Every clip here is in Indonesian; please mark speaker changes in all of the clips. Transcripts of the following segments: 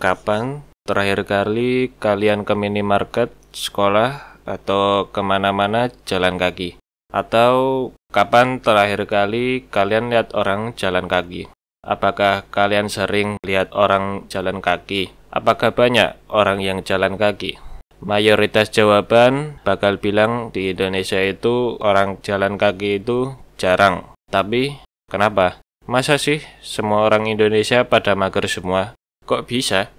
Speaker 1: Kapan terakhir kali kalian ke minimarket, sekolah, atau kemana-mana jalan kaki? Atau kapan terakhir kali kalian lihat orang jalan kaki? Apakah kalian sering lihat orang jalan kaki? Apakah banyak orang yang jalan kaki? Mayoritas jawaban bakal bilang di Indonesia itu orang jalan kaki itu jarang. Tapi kenapa? Masa sih semua orang Indonesia pada mager semua? Kok bisa?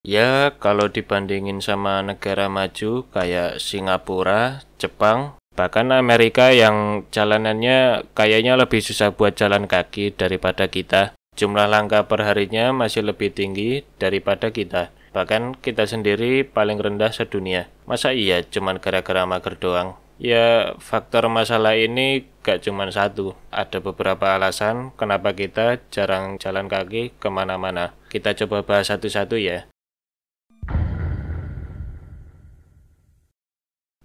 Speaker 1: Ya, kalau dibandingin sama negara maju kayak Singapura, Jepang, bahkan Amerika yang jalanannya kayaknya lebih susah buat jalan kaki daripada kita. Jumlah langkah per harinya masih lebih tinggi daripada kita. Bahkan kita sendiri paling rendah sedunia. Masa iya cuman gara-gara mager doang? Ya, faktor masalah ini gak cuma satu. Ada beberapa alasan kenapa kita jarang jalan kaki kemana-mana. Kita coba bahas satu-satu ya.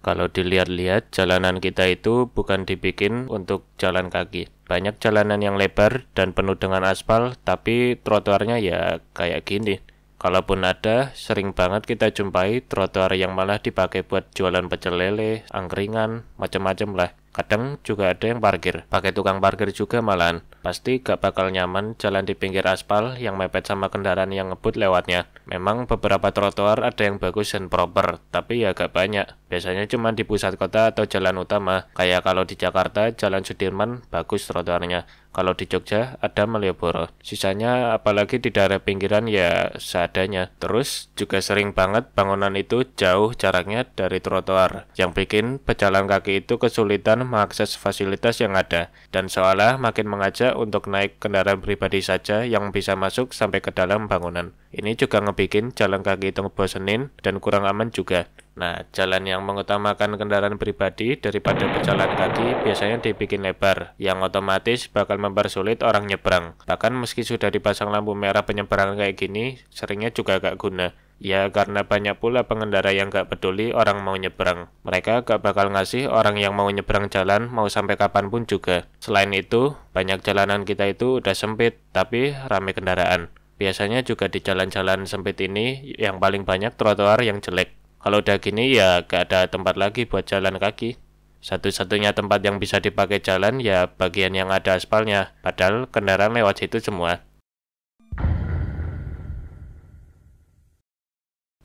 Speaker 1: Kalau dilihat-lihat, jalanan kita itu bukan dibikin untuk jalan kaki. Banyak jalanan yang lebar dan penuh dengan aspal, tapi trotoarnya ya kayak gini. Kalaupun ada, sering banget kita jumpai trotoar yang malah dipakai buat jualan pecel lele, angkringan, macam-macam lah. Kadang juga ada yang parkir, pakai tukang parkir juga malahan. Pasti gak bakal nyaman jalan di pinggir aspal yang mepet sama kendaraan yang ngebut lewatnya. Memang beberapa trotoar ada yang bagus dan proper, tapi ya gak banyak. Biasanya cuma di pusat kota atau jalan utama. Kayak kalau di Jakarta, Jalan Sudirman bagus trotoarnya. Kalau di Jogja ada Malioboro. Sisanya apalagi di daerah pinggiran ya seadanya. Terus juga sering banget bangunan itu jauh jaraknya dari trotoar, yang bikin pejalan kaki itu kesulitan mengakses fasilitas yang ada, dan seolah makin mengajak untuk naik kendaraan pribadi saja yang bisa masuk sampai ke dalam bangunan. Ini juga ngebikin jalan kaki itu ngebosenin dan kurang aman juga. Nah, jalan yang mengutamakan kendaraan pribadi daripada pejalan kaki biasanya dibikin lebar, yang otomatis bakal mempersulit orang nyebrang. Bahkan meski sudah dipasang lampu merah penyeberangan kayak gini, seringnya juga gak guna. Ya karena banyak pula pengendara yang gak peduli orang mau nyebrang. Mereka gak bakal ngasih orang yang mau nyebrang jalan mau sampai kapanpun juga. Selain itu, banyak jalanan kita itu udah sempit, tapi rame kendaraan. Biasanya juga di jalan-jalan sempit ini yang paling banyak trotoar yang jelek. Kalau udah gini ya gak ada tempat lagi buat jalan kaki. Satu-satunya tempat yang bisa dipakai jalan ya bagian yang ada aspalnya. Padahal kendaraan lewat situ semua.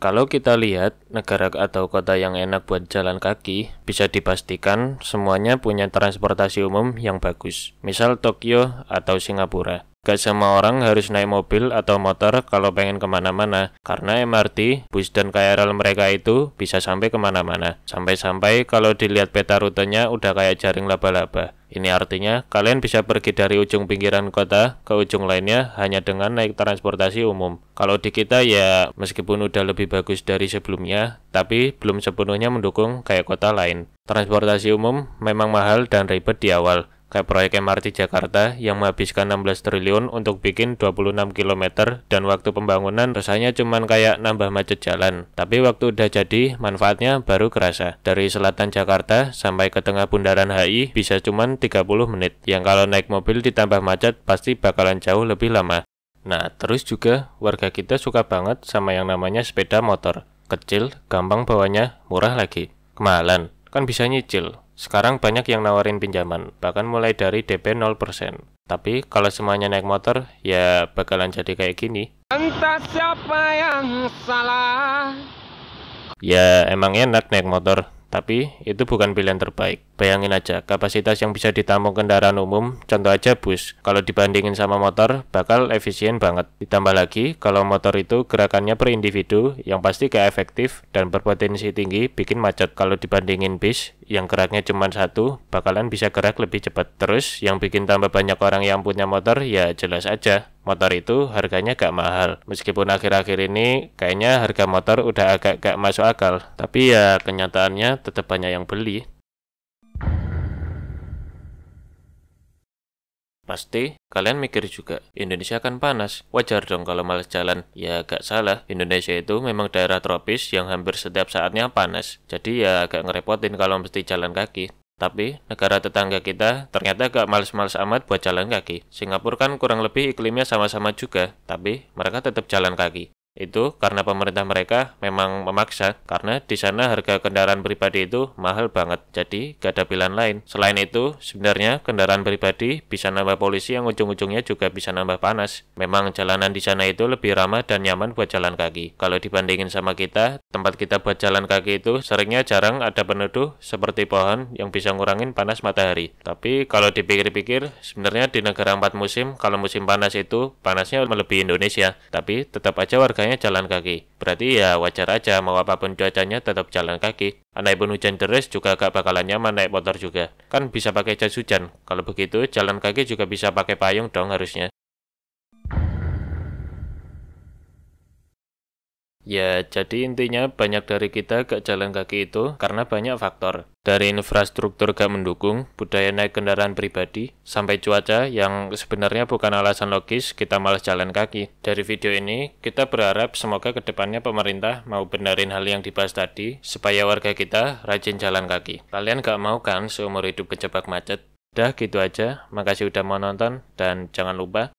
Speaker 1: Kalau kita lihat negara atau kota yang enak buat jalan kaki, bisa dipastikan semuanya punya transportasi umum yang bagus. Misal Tokyo atau Singapura. Gak semua orang harus naik mobil atau motor kalau pengen kemana-mana, karena MRT, bus dan KRL mereka itu bisa sampai kemana-mana. Sampai-sampai kalau dilihat peta rutenya udah kayak jaring laba-laba. Ini artinya kalian bisa pergi dari ujung pinggiran kota ke ujung lainnya hanya dengan naik transportasi umum. Kalau di kita ya meskipun udah lebih bagus dari sebelumnya, tapi belum sepenuhnya mendukung kayak kota lain. Transportasi umum memang mahal dan ribet di awal. Kayak proyek MRT Jakarta yang menghabiskan 16 triliun untuk bikin 26 km dan waktu pembangunan rasanya cuman kayak nambah macet jalan. Tapi waktu udah jadi, manfaatnya baru kerasa. Dari selatan Jakarta sampai ke tengah bundaran HI bisa cuman 30 menit. Yang kalau naik mobil ditambah macet pasti bakalan jauh lebih lama. Nah, terus juga warga kita suka banget sama yang namanya sepeda motor. Kecil, gampang bawanya, murah lagi. Kemahalan, kan bisa nyicil. Sekarang banyak yang nawarin pinjaman, bahkan mulai dari DP 0%. Tapi kalau semuanya naik motor, ya bakalan jadi kayak gini. Entah siapa yang salah. Ya emang enak naik motor, tapi itu bukan pilihan terbaik. Bayangin aja, kapasitas yang bisa ditampung kendaraan umum, contoh aja bus, kalau dibandingin sama motor, bakal efisien banget. Ditambah lagi, kalau motor itu gerakannya per individu, yang pasti gak efektif dan berpotensi tinggi bikin macet. Kalau dibandingin bis, yang geraknya cuma satu, bakalan bisa gerak lebih cepat. Terus, yang bikin tambah banyak orang yang punya motor, ya jelas aja. Motor itu harganya gak mahal. Meskipun akhir-akhir ini, kayaknya harga motor udah agak gak masuk akal. Tapi ya, kenyataannya tetap banyak yang beli. Pasti kalian mikir juga, Indonesia kan panas, wajar dong kalau malas jalan. Ya gak salah, Indonesia itu memang daerah tropis yang hampir setiap saatnya panas. Jadi ya agak ngerepotin kalau mesti jalan kaki. Tapi negara tetangga kita ternyata gak males-males amat buat jalan kaki. Singapura kan kurang lebih iklimnya sama-sama juga, tapi mereka tetap jalan kaki. Itu karena pemerintah mereka memang memaksa, karena di sana harga kendaraan pribadi itu mahal banget, jadi gak ada pilihan lain. Selain itu, sebenarnya kendaraan pribadi bisa nambah polusi yang ujung-ujungnya juga bisa nambah panas. Memang jalanan di sana itu lebih ramah dan nyaman buat jalan kaki. Kalau dibandingin sama kita, tempat kita buat jalan kaki itu seringnya jarang ada peneduh seperti pohon yang bisa ngurangin panas matahari. Tapi kalau dipikir-pikir, sebenarnya di negara 4 musim, kalau musim panas itu panasnya melebihi Indonesia, tapi tetap aja warganya jalan kaki. Berarti ya wajar aja mau apapun cuacanya tetap jalan kaki. Andai pun hujan deras juga gak bakalan nyaman naik motor juga. Kan bisa pakai jas hujan. Kalau begitu jalan kaki juga bisa pakai payung dong harusnya. Ya, jadi intinya banyak dari kita gak jalan kaki itu karena banyak faktor. Dari infrastruktur gak mendukung, budaya naik kendaraan pribadi, sampai cuaca yang sebenarnya bukan alasan logis kita malas jalan kaki. Dari video ini, kita berharap semoga kedepannya pemerintah mau benerin hal yang dibahas tadi, supaya warga kita rajin jalan kaki. Kalian gak mau kan seumur hidup kejebak macet? Udah gitu aja, makasih udah mau nonton, dan jangan lupa